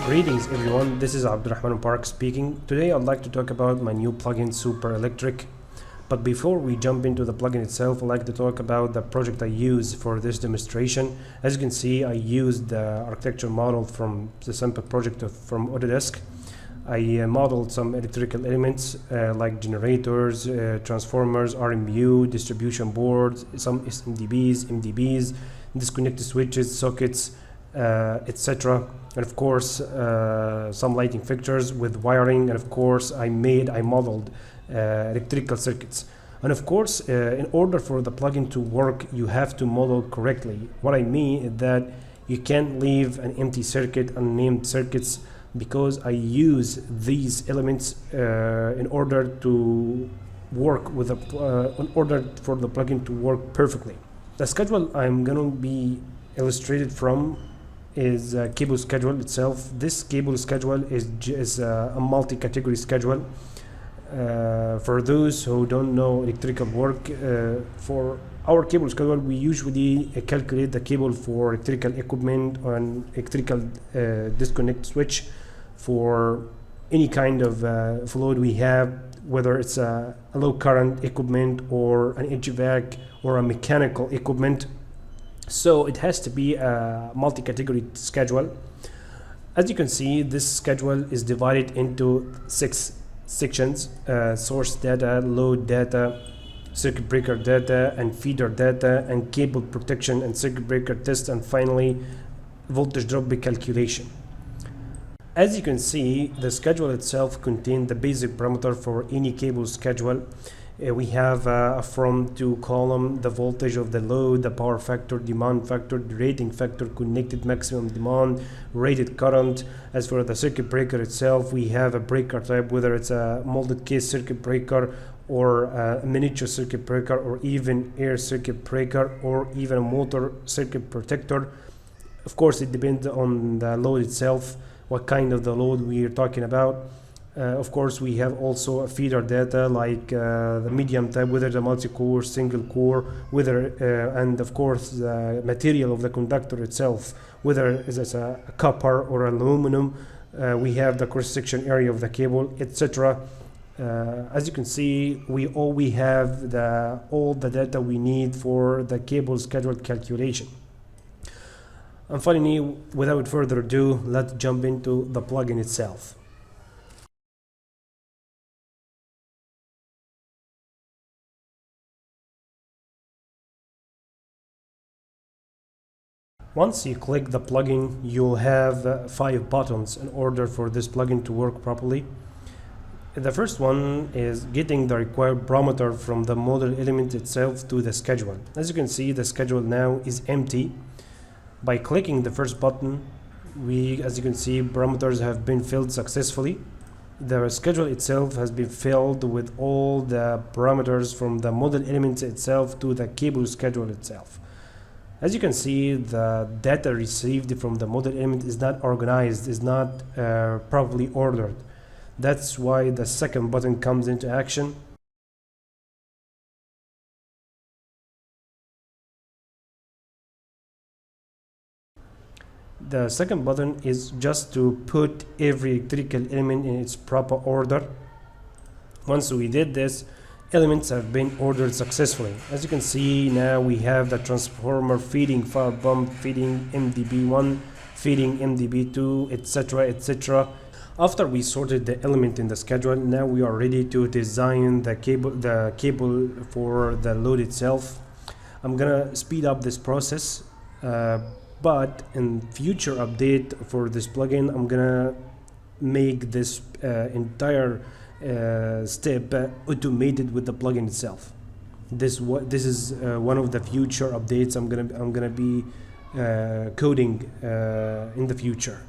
Greetings everyone, this is Abdurrahman Park speaking. Today I'd like to talk about my new plugin Super Electric. But before we jump into the plugin itself, I'd like to talk about the project I use for this demonstration. As you can see, I used the architecture model from the sample project from Autodesk. I modeled some electrical elements like generators, transformers, RMU, distribution boards, some MDBs, disconnected switches, sockets, etc. And of course some lighting fixtures with wiring, and of course I modeled electrical circuits. And of course in order for the plugin to work, you have to model correctly. What I mean is that you can't leave an empty circuit, unnamed circuits, because I use these elements in order to work with in order for the plugin to work perfectly. The schedule I'm going to be illustrated from is a cable schedule itself. This cable schedule is a multi-category schedule. For those who don't know electrical work, for our cable schedule, we usually calculate the cable for electrical equipment on electrical disconnect switch for any kind of fluid we have, whether it's a low current equipment or an HVAC or a mechanical equipment. So it has to be a multi-category schedule. As you can see, this schedule is divided into 6 sections: source data, load data, circuit breaker data, and feeder data, and cable protection and circuit breaker test, and finally voltage drop calculation. As you can see, the schedule itself contains the basic parameter for any cable schedule. We have from 2 column, the voltage of the load, the power factor, demand factor, the rating factor, connected maximum demand, rated current. As for the circuit breaker itself, we have a breaker type, whether it's a molded case circuit breaker or a miniature circuit breaker, or even air circuit breaker, or even a motor circuit protector. Of course, it depends on the load itself, what kind of the load we are talking about. Of course, we have also a feeder data like the medium type, whether the multi-core, single core, whether and of course the material of the conductor itself, whether it's a copper or aluminum. We have the cross-section area of the cable, etc. As you can see, we have all the data we need for the cable schedule calculation. And finally, without further ado, let's jump into the plugin itself. Once you click the plugin, you'll have 5 buttons in order for this plugin to work properly. The first one is getting the required parameter from the model element itself to the schedule. As you can see, the schedule now is empty. By clicking the first button, as you can see, parameters have been filled successfully. The schedule itself has been filled with all the parameters from the model element itself to the cable schedule itself. As you can see, the data received from the model element is not organized, is not properly ordered. That's why the second button comes into action. The second button is just to put every electrical element in its proper order. Once we did this, elements have been ordered successfully. As you can see, now we have the transformer feeding fire pump, feeding MDB1, feeding MDB2, etc., etc. After we sorted the element in the schedule, now we are ready to design the cable for the load itself. I'm gonna speed up this process, but in future update for this plugin, I'm gonna make this entire step automated with the plugin itself. This is one of the future updates I'm gonna be coding in the future.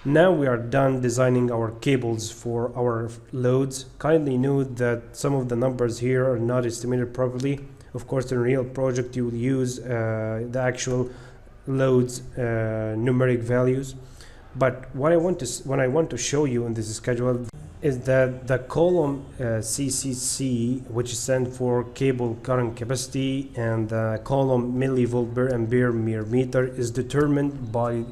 Now we are done designing our cables for our loads. Kindly note that some of the numbers here are not estimated properly. Of course, in a real project, you will use the actual loads numeric values. But what I want to show you in this schedule is that the column CCC, which stands for cable current capacity, and the column millivolt per ampere meter, is determined by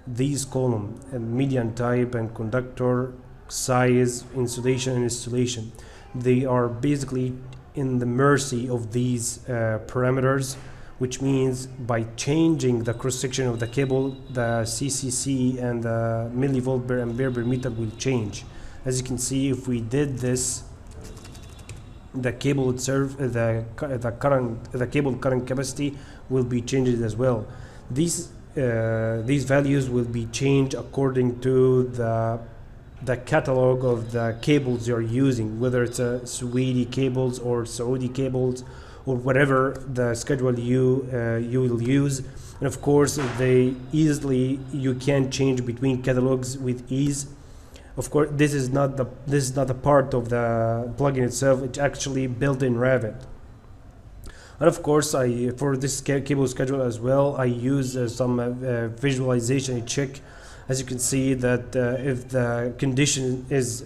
these columns: median type and conductor size, insulation and installation. They are basically in the mercy of these parameters, which means by changing the cross section of the cable, the CCC and the millivolt per ampere per meter will change. As you can see, if we did this, the cable itself, the cable current capacity will be changed as well. These values will be changed according to the catalog of the cables you're using, whether it's a Swedish cables or Saudi cables or whatever the schedule you will use. And of course, you can change between catalogs with ease. Of course, this is not a part of the plugin itself. It's actually built in Revit. And of course, for this cable schedule as well, I use some visualization check. As you can see that if the condition is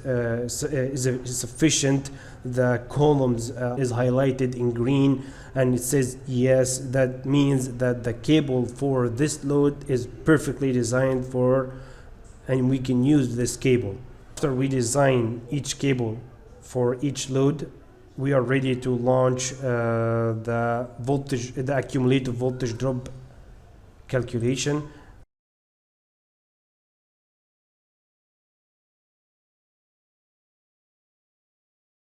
sufficient, the columns is highlighted in green and it says yes. That means that the cable for this load is perfectly designed for, and we can use this cable. After we design each cable for each load, we are ready to launch the accumulated voltage drop calculation.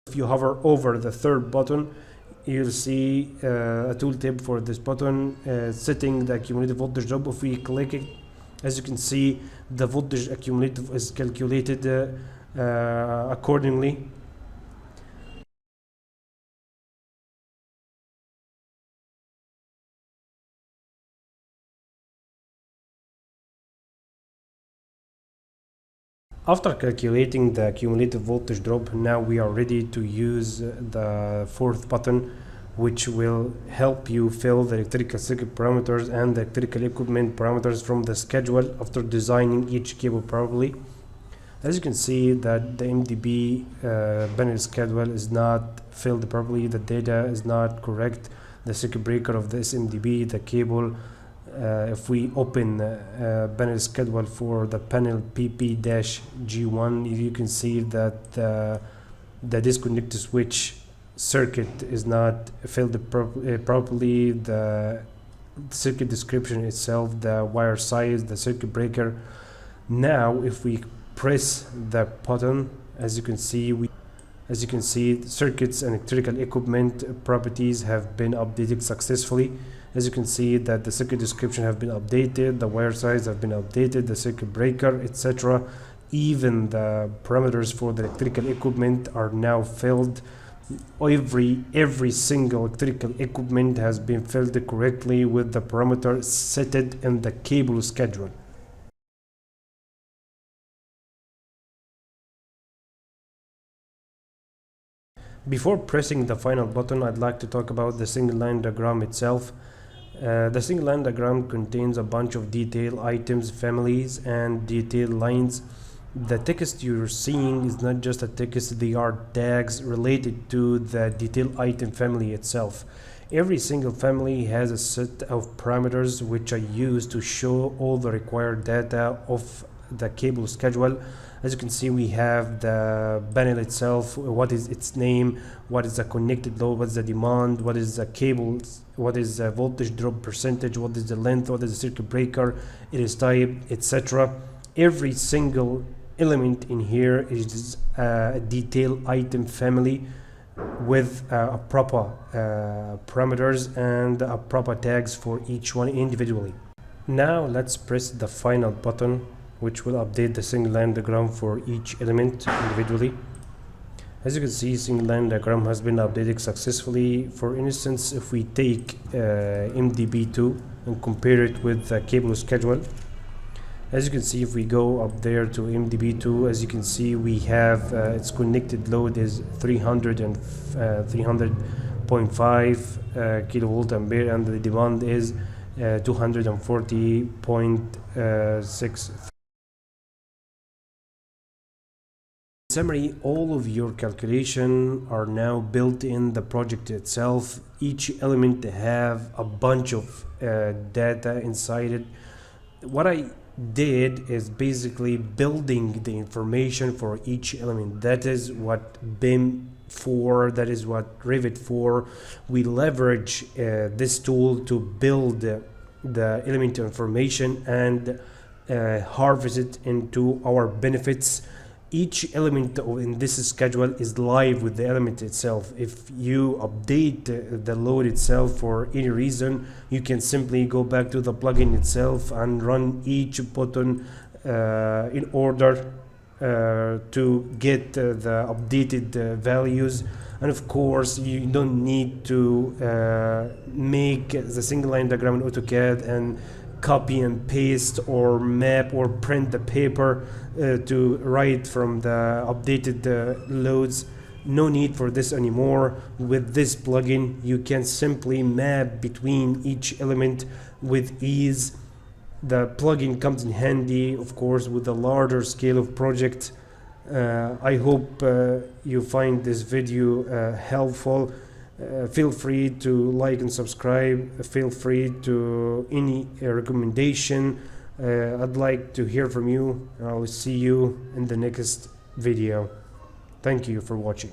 If you hover over the third button, you'll see a tooltip for this button setting the accumulated voltage drop. If we click it, as you can see, the voltage accumulated is calculated accordingly. After calculating the cumulative voltage drop, now we are ready to use the fourth button, which will help you fill the electrical circuit parameters and the electrical equipment parameters from the schedule after designing each cable properly. As you can see that the MDB panel schedule is not filled properly, the data is not correct, the circuit breaker of this MDB, the cable. If we open panel schedule for the panel PP-G1, you can see that the disconnected switch circuit is not filled properly, the circuit description itself, the wire size, the circuit breaker. Now if we press the button, as you can see, circuits and electrical equipment properties have been updated successfully. As you can see that the circuit description have been updated, the wire size have been updated, the circuit breaker, etc. Even the parameters for the electrical equipment are now filled. Every single electrical equipment has been filled correctly with the parameter set in the cable schedule. Before pressing the final button, I'd like to talk about the single line diagram itself. The single line diagram contains a bunch of detail items, families, and detail lines. The text you're seeing is not just a text, they are tags related to the detail item family itself. Every single family has a set of parameters which are used to show all the required data of the cable schedule. As you can see, we have the panel itself, what is its name, what is the connected load, what is the demand, what is the cable, what is the voltage drop percentage, what is the length, what is the circuit breaker, it is type, etc. Every single element in here is a detail item family with proper parameters and proper tags for each one individually. Now let's press the final button, which will update the single line diagram for each element individually. As you can see, single line diagram has been updated successfully. For instance, if we take MDB2 and compare it with the cable schedule, As you can see, if we go up there to MDB2, as you can see, we have its connected load is 300.5 kilovolt ampere, and the demand is 240.6. In summary, all of your calculation are now built in the project itself. Each element have a bunch of data inside it. What I did is basically building the information for each element. That is what BIM for, that is what Revit for. We leverage this tool to build the element information and harvest it into our benefits. Each element in this schedule is live with the element itself. If you update the load itself for any reason, you can simply go back to the plugin itself and run each button in order to get the updated values. And of course, you don't need to make the single line diagram in AutoCAD and copy and paste or map or print the paper to write from the updated loads. No need for this anymore. With this plugin, you can simply map between each element with ease. The plugin comes in handy, of course, with a larger scale of project. I hope you find this video helpful. Feel free to like and subscribe. Feel free to any recommendation. I'd like to hear from you. I'll see you in the next video. Thank you for watching.